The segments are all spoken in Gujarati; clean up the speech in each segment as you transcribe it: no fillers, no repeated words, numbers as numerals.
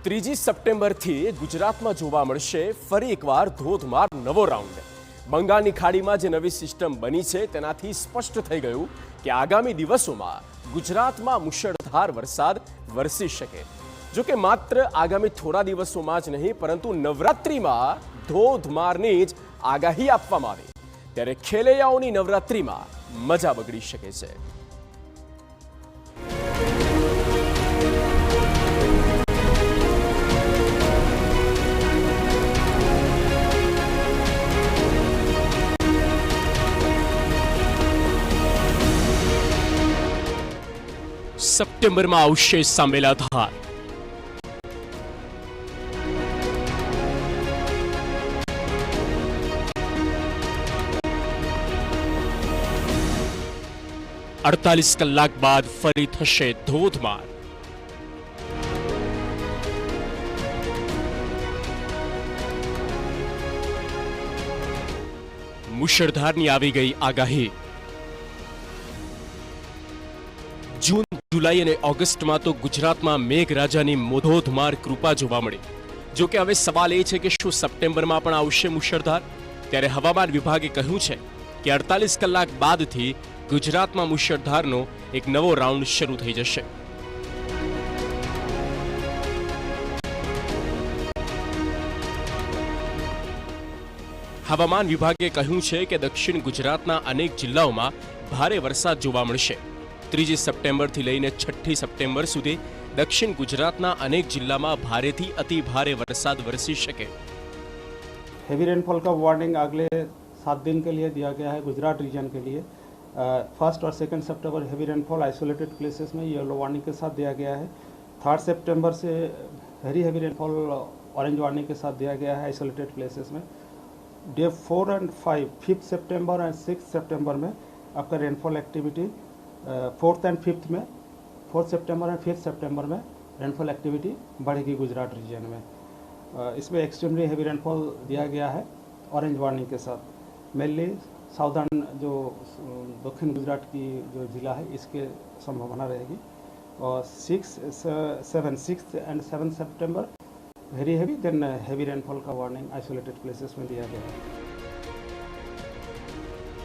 ત્રીજી સપ્ટેમ્બરથી ગુજરાતમાં જોવા મળશે ફરી એકવાર ધોધમાર નવો રાઉન્ડ. બંગાળની ખાડીમાં જે નવી સિસ્ટમ બની છે તેનાથી સ્પષ્ટ થઈ ગયું કે આગામી દિવસોમાં ગુજરાતમાં મુશળધાર વરસાદ વરસી શકે. જો કે માત્ર આગામી થોડા દિવસોમાં જ નહીં પરંતુ નવરાત્રિમાં ધોધમારની જ આગાહી આપવામાં આવી. ત્યારે ખેલૈયાઓની નવરાત્રિમાં મજા બગડી શકે છે. સપ્ટેમ્બરમાં આવશે સાંભેલા ધાર. અડતાલીસ કલાક બાદ ફરી થશે ધોધમાર. મુશળધારની આવી ગઈ આગાહી. જૂન, જુલાઈ અને ઓગસ્ટમાં તો ગુજરાતમાં મેઘરાજાની ધોધમાર કૃપા જોવા મળી. જો કે હવે સવાલ એ છે કે શું સપ્ટેમ્બરમાં પણ આવશે મુશળધાર? ત્યારે હવામાન વિભાગે કહ્યું છે કે 48 કલાક બાદથી ગુજરાતમાં મુશળધારનો એક નવો રાઉન્ડ શરૂ થઈ જશે. હવામાન વિભાગે કહ્યું છે કે દક્ષિણ ગુજરાતના અનેક જિલ્લાઓમાં ભારે વરસાદ જોવા મળશે. 3 સપ્ટેમ્બરથી લઈને 6 સપ્ટેમ્બર સુધી દક્ષિણ ગુજરાતના અનેક જિલ્લામાં ભારેથી અતિ ભારે वरसाद वरसी શકે. हेवी रेनफॉल का वार्निंग अगले 7 दिन के लिए दिया गया है गुजरात रीजन के लिए. 1 और 2 सितंबर हेवी रेनफॉल आइसोलेटेड प्लेसेस में येलो वार्निंग के साथ दिया गया है. 3 सितंबर से very heavy rainfall orange warning के साथ दिया गया है आइसोलेटेड प्लेसेस में. डे 4 एंड 5 5 सितंबर एंड 6 सितंबर में आपका rainfall activity 4th and 5th में 4th सितंबर एंड 5th सितंबर में रेनफॉल एक्टिविटी बढ़ेगी गुजरात रीजन में. इसमें एक्सट्रीमली हेवी रेनफॉल दिया गया है ऑरेंज वार्निंग के साथ. मेनली साउदर्न जो दक्षिण गुजरात की जो ज़िला है इसके संभावना रहेगी. और 6th and 7th September very heavy then heavy rainfall का वार्निंग आइसोलेटेड प्लेसेस में दिया गया है.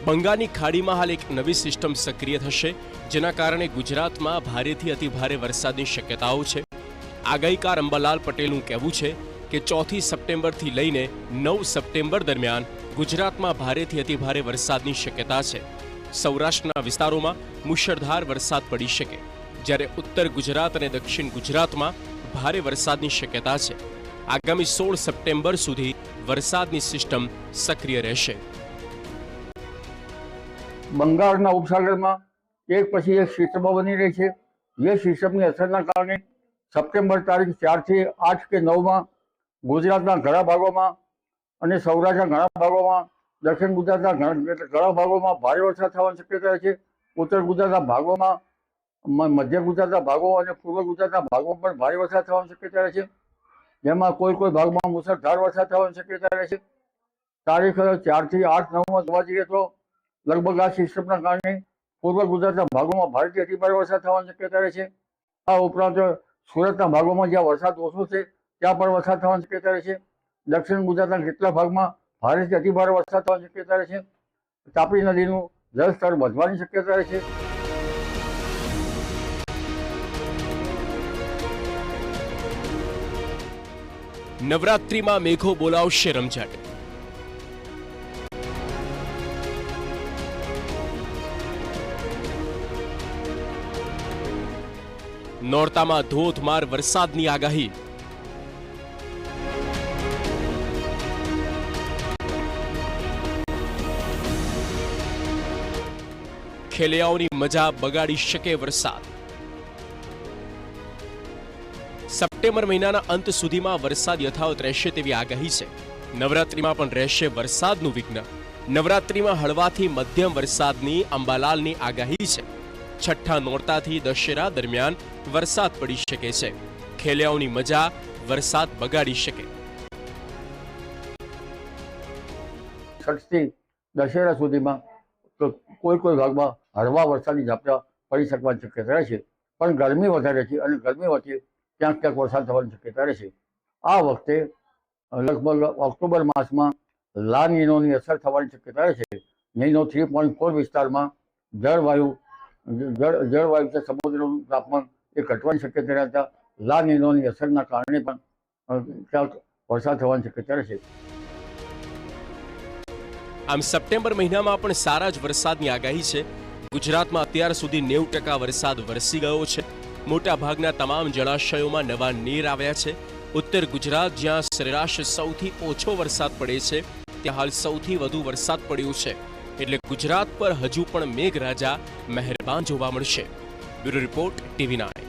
બંગાળની ખાડીમાં હાલ એક નવી સિસ્ટમ સક્રિય થશે જેના કારણે ગુજરાતમાં ભારેથી અતિ ભારે વરસાદની શક્યતાઓ છે. આગાહીકાર અંબાલાલ પટેલનું કહેવું છે કે 4 સપ્ટેમ્બરથી લઈને 9 સપ્ટેમ્બર દરમિયાન ગુજરાતમાં ભારેથી અતિ ભારે વરસાદની શક્યતા છે. સૌરાષ્ટ્રના વિસ્તારોમાં મુશળધાર વરસાદ પડી શકે જ્યારે ઉત્તર ગુજરાત અને દક્ષિણ ગુજરાતમાં ભારે વરસાદની શક્યતા છે. આગામી 16 સપ્ટેમ્બર સુધી વરસાદની સિસ્ટમ સક્રિય રહેશે. બંગાળના ઉપસાગરમાં એક પછી એક સિસ્ટમો બની રહી છે. જે સિસ્ટમની અસરના કારણે સપ્ટેમ્બર તારીખ 4 થી 8 કે 9માં ગુજરાતના ઘણા ભાગોમાં અને સૌરાષ્ટ્રના ઘણા ભાગોમાં, દક્ષિણ ગુજરાતના ઘણા ભાગોમાં ભારે વરસાદ થવાની શક્યતા છે. ઉત્તર ગુજરાતના ભાગોમાં, મધ્ય ગુજરાતના ભાગો અને પૂર્વ ગુજરાતના ભાગોમાં પણ ભારે વરસાદ થવાની શક્યતા છે. જેમાં કોઈ ભાગમાં મુશળધાર વરસાદ થવાની શક્યતા રહે છે. તારીખ 4 થી 8, 9માં જોવા જઈએ તો લગભગ આ સિસ્ટમના કારણે પૂર્વ ગુજરાતના ભાગોમાં ભારેથી અતિ ભારે વરસાદ થવાની શક્યતા રહે છે. આ ઉપરાંત સુરતના ભાગોમાં જ્યાં વરસાદ ઓછો છે ત્યાં પણ વરસાદ થવાની શક્યતા રહે છે. દક્ષિણ ગુજરાતના કેટલાક ભાગમાં ભારેથી અતિ ભારે વરસાદ થવાની શક્યતા રહે છે. તાપી નદીનું જળસ્તર વધવાની શક્યતા રહે છે. નવરાત્રિમાં મેઘો બોલાવશે રમઝટ. નોરતામાં ધોધમાર વરસાદની આગાહી. ખેલૈયાઓની મજા બગાડી શકે વરસાદ. સપ્ટેમ્બર મહિનાના અંત સુધીમાં વરસાદ યથાવત રહેશે તેવી આગાહી છે. નવરાત્રિમાં પણ રહેશે વરસાદનું વિઘ્ન. નવરાત્રિમાં હળવાથી મધ્યમ વરસાદની અંબાલાલની આગાહી છે. 6ઠ્ઠા નોરતાથી દશેરા દરમિયાન વરસાદ પડી શકે છે. ખેલૈયાઓની મજા વરસાદ બગાડી શકે. 6 થી દશેરા સુધીમાં તો કોઈ ભાગમાં હળવા વરસાદની ઝાપટા પડી શકવાની શક્યતા રહે છે. પણ ગરમી વધારે છે અને ગરમી વચ્ચે ક્યાંક ક્યાંક વરસાદ થવાની શક્યતા રહેશે. આ વખતે લગભગ ઓક્ટોબર માસમાં લા નીનોની અસર થવાની શક્યતા રહેશે. નીનો 3.4 વિસ્તારમાં જળવાયુ છે, સમુદ્રનું તાપમાન એ ઘટવાની શક્યતા રહેતા લા નીનોની અસરના કારણે પણ ક્યાંક વરસાદ થવાની શક્યતા રહેશે. આમ સપ્ટેમ્બર મહિનામાં પણ સારા જ વરસાદની આગાહી છે. ગુજરાતમાં અત્યાર સુધી 90% વરસાદ વરસી ગયો છે. મોટા ભાગના તમામ જળાશયોમાં નવા નીર આવ્યા છે. ઉત્તર ગુજરાત જ્યાં સરેરાશ સૌથી ઓછો વરસાદ પડે છે ત્યાં હાલ સૌથી વધુ વરસાદ પડ્યો છે. એટલે ગુજરાત પર હજુ પણ મેઘરાજા મહેરબાન જોવા મળશે. Bureau report TV9.